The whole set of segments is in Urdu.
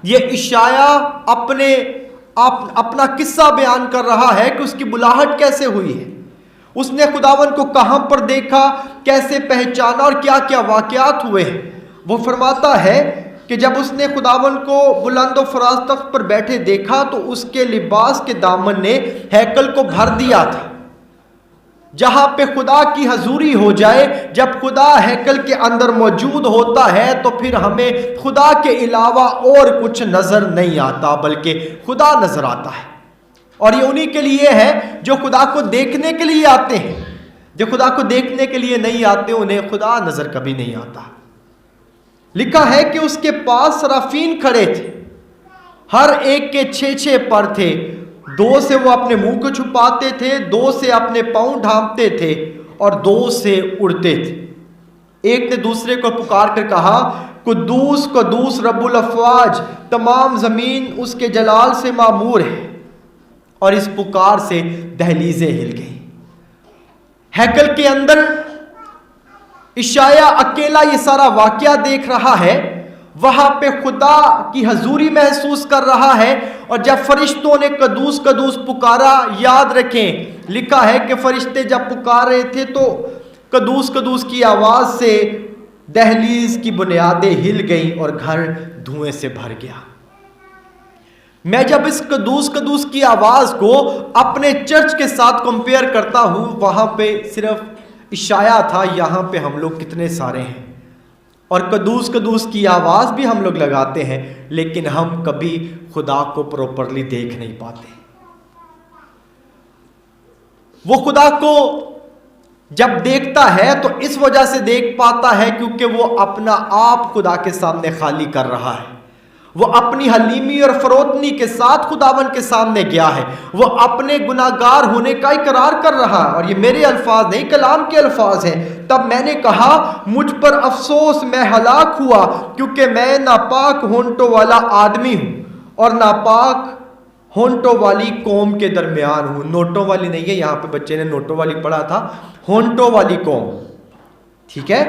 یہ اشعیا اپنا قصہ بیان کر رہا ہے کہ اس کی بلاہٹ کیسے ہوئی ہے، اس نے خداوند کو کہاں پر دیکھا، کیسے پہچانا اور کیا کیا واقعات ہوئے ہیں۔ وہ فرماتا ہے کہ جب اس نے خداوند کو بلند و فراز تخت پر بیٹھے دیکھا تو اس کے لباس کے دامن نے ہیکل کو بھر دیا تھا۔ جہاں پہ خدا کی حضوری ہو جائے، جب خدا ہیکل کے اندر موجود ہوتا ہے تو پھر ہمیں خدا کے علاوہ اور کچھ نظر نہیں آتا، بلکہ خدا نظر آتا ہے۔ اور یہ انہی کے لیے ہے جو خدا کو دیکھنے کے لیے آتے ہیں، جو خدا کو دیکھنے کے لیے نہیں آتے انہیں خدا نظر کبھی نہیں آتا۔ لکھا ہے کہ اس کے پاس سرافین کھڑے تھے، ہر ایک کے 6 پر تھے، 2 سے وہ اپنے منہ کو چھپاتے تھے، 2 سے اپنے پاؤں ڈھانپتے تھے اور 2 سے اڑتے تھے۔ ایک نے دوسرے کو پکار کر کہا، قدوس قدوس رب الافواج، تمام زمین اس کے جلال سے معمور ہے۔ اور اس پکار سے دہلیزیں ہل گئیں۔ ہیکل کے اندر اشعیا اکیلا یہ سارا واقعہ دیکھ رہا ہے، وہاں پہ خدا کی حضوری محسوس کر رہا ہے۔ اور جب فرشتوں نے قدوس قدوس پکارا، یاد رکھیں لکھا ہے کہ فرشتے جب پکار رہے تھے تو قدوس قدوس کی آواز سے دہلیز کی بنیادیں ہل گئیں اور گھر دھوئیں سے بھر گیا۔ میں جب اس قدوس قدوس کی آواز کو اپنے چرچ کے ساتھ کمپیئر کرتا ہوں، وہاں پہ صرف اشعیا تھا، یہاں پہ ہم لوگ کتنے سارے ہیں، اور قدوس قدوس کی آواز بھی ہم لوگ لگاتے ہیں، لیکن ہم کبھی خدا کو پروپرلی دیکھ نہیں پاتے۔ وہ خدا کو جب دیکھتا ہے تو اس وجہ سے دیکھ پاتا ہے کیونکہ وہ اپنا آپ خدا کے سامنے خالی کر رہا ہے۔ وہ اپنی حلیمی اور فروتنی کے ساتھ خداوند کے سامنے گیا ہے، وہ اپنے گناہگار ہونے کا اقرار کر رہا ہے۔ اور یہ میرے الفاظ نہیں، کلام کے الفاظ ہیں۔ تب میں نے کہا، مجھ پر افسوس، میں ہلاک ہوا، کیونکہ میں ناپاک ہونٹوں والا آدمی ہوں اور ناپاک ہونٹوں والی قوم کے درمیان ہوں۔ نوٹوں والی نہیں ہے، یہاں پہ بچے نے نوٹوں والی پڑھا تھا، ہونٹوں والی قوم، ٹھیک ہے؟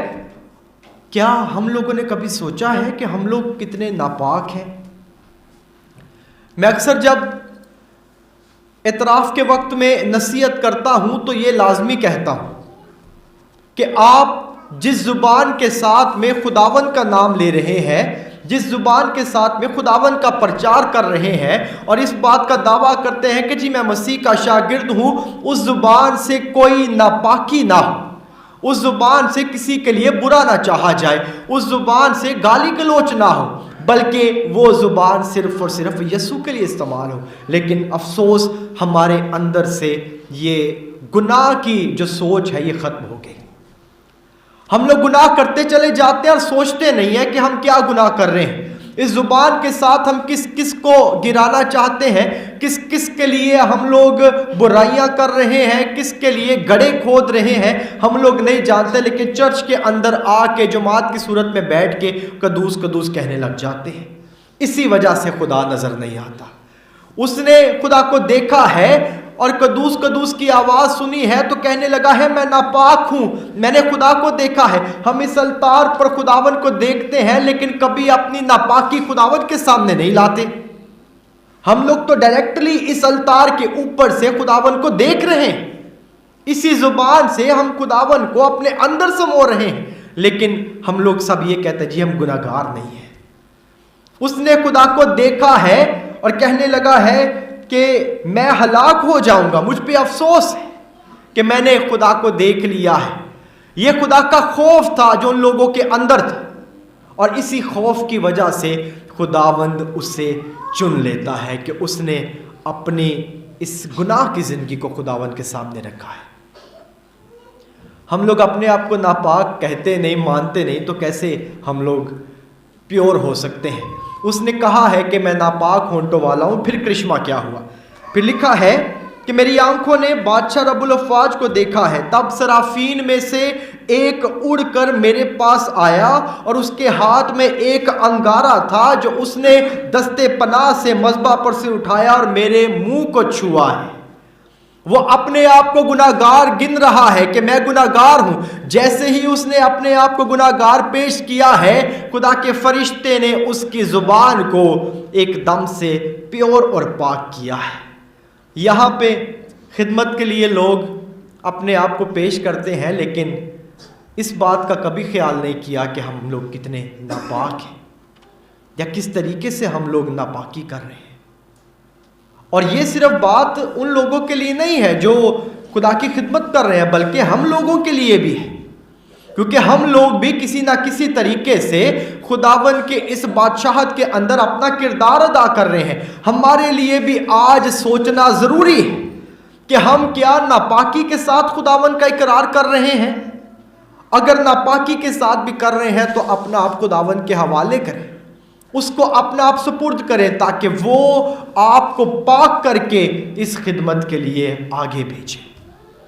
کیا ہم لوگوں نے کبھی سوچا ہے کہ ہم لوگ کتنے ناپاک ہیں؟ میں اکثر جب اعتراف کے وقت میں نصیحت کرتا ہوں تو یہ لازمی کہتا ہوں کہ آپ جس زبان کے ساتھ میں خداوند کا نام لے رہے ہیں، جس زبان کے ساتھ میں خداوند کا پرچار کر رہے ہیں اور اس بات کا دعویٰ کرتے ہیں کہ جی میں مسیح کا شاگرد ہوں، اس زبان سے کوئی ناپاکی نہ ہو، اس زبان سے کسی کے لیے برا نہ چاہا جائے، اس زبان سے گالی گلوچ نہ ہو، بلکہ وہ زبان صرف اور صرف یسوع کے لیے استعمال ہو۔ لیکن افسوس ہمارے اندر سے یہ گناہ کی جو سوچ ہے یہ ختم ہو گئی۔ ہم لوگ گناہ کرتے چلے جاتے ہیں اور سوچتے نہیں ہیں کہ ہم کیا گناہ کر رہے ہیں۔ اس زبان کے ساتھ ہم کس کس کو گرانا چاہتے ہیں، کس کس کے لیے ہم لوگ برائیاں کر رہے ہیں، کس کے لیے گڑھے کھود رہے ہیں، ہم لوگ نہیں جانتے، لیکن چرچ کے اندر آ کے جماعت کی صورت میں بیٹھ کے قدوس قدوس کہنے لگ جاتے ہیں۔ اسی وجہ سے خدا نظر نہیں آتا۔ اس نے خدا کو دیکھا ہے اور قدوس قدوس کی آواز سنی ہے تو کہنے لگا ہے میں ناپاک ہوں، میں نے خدا کو دیکھا ہے۔ ہم اس الطار پر خداوند کو دیکھتے ہیں لیکن کبھی اپنی ناپاکی خداوند کے سامنے نہیں لاتے۔ ہم لوگ تو ڈائریکٹلی اس الطار کے اوپر سے خداوند کو دیکھ رہے ہیں، اسی زبان سے ہم خداوند کو اپنے اندر سمو رہے ہیں، لیکن ہم لوگ سب یہ کہتے ہیں جی ہم گناہگار نہیں ہیں۔ اس نے خدا کو دیکھا ہے اور کہنے لگا ہے کہ میں ہلاک ہو جاؤں گا، مجھ پہ افسوس ہے کہ میں نے خدا کو دیکھ لیا ہے۔ یہ خدا کا خوف تھا جو ان لوگوں کے اندر تھا، اور اسی خوف کی وجہ سے خداوند اسے چن لیتا ہے کہ اس نے اپنی اس گناہ کی زندگی کو خداوند کے سامنے رکھا ہے۔ ہم لوگ اپنے آپ کو ناپاک کہتے نہیں، مانتے نہیں، تو کیسے ہم لوگ پیور ہو سکتے ہیں؟ اس نے کہا ہے کہ میں ناپاک ہونٹوں والا ہوں۔ پھر کرشمہ کیا ہوا؟ پھر لکھا ہے کہ میری آنکھوں نے بادشاہ رب الافواج کو دیکھا ہے، تب سرافین میں سے ایک اڑ کر میرے پاس آیا اور اس کے ہاتھ میں ایک انگارہ تھا جو اس نے دستے پناہ سے مذبح پر سے اٹھایا اور میرے منہ کو چھوا ہے۔ وہ اپنے آپ کو گناہگار گن رہا ہے کہ میں گناہگار ہوں. جیسے ہی اس نے اپنے آپ کو گناہگار پیش کیا ہے، خدا کے فرشتے نے اس کی زبان کو ایک دم سے پیور اور پاک کیا ہے. یہاں پہ خدمت کے لیے لوگ اپنے آپ کو پیش کرتے ہیں، لیکن اس بات کا کبھی خیال نہیں کیا کہ ہم لوگ کتنے ناپاک ہیں یا کس طریقے سے ہم لوگ ناپاکی کر رہے ہیں. اور یہ صرف بات ان لوگوں کے لیے نہیں ہے جو خدا کی خدمت کر رہے ہیں، بلکہ ہم لوگوں کے لیے بھی ہے، کیونکہ ہم لوگ بھی کسی نہ کسی طریقے سے خداوند کے اس بادشاہت کے اندر اپنا کردار ادا کر رہے ہیں. ہمارے لیے بھی آج سوچنا ضروری ہے کہ ہم کیا ناپاکی کے ساتھ خداوند کا اقرار کر رہے ہیں. اگر ناپاکی کے ساتھ بھی کر رہے ہیں تو اپنا آپ خداوند کے حوالے کریں، اس کو اپنا آپ سپرد کریں، تاکہ وہ آپ کو پاک کر کے اس خدمت کے لیے آگے بھیجیں.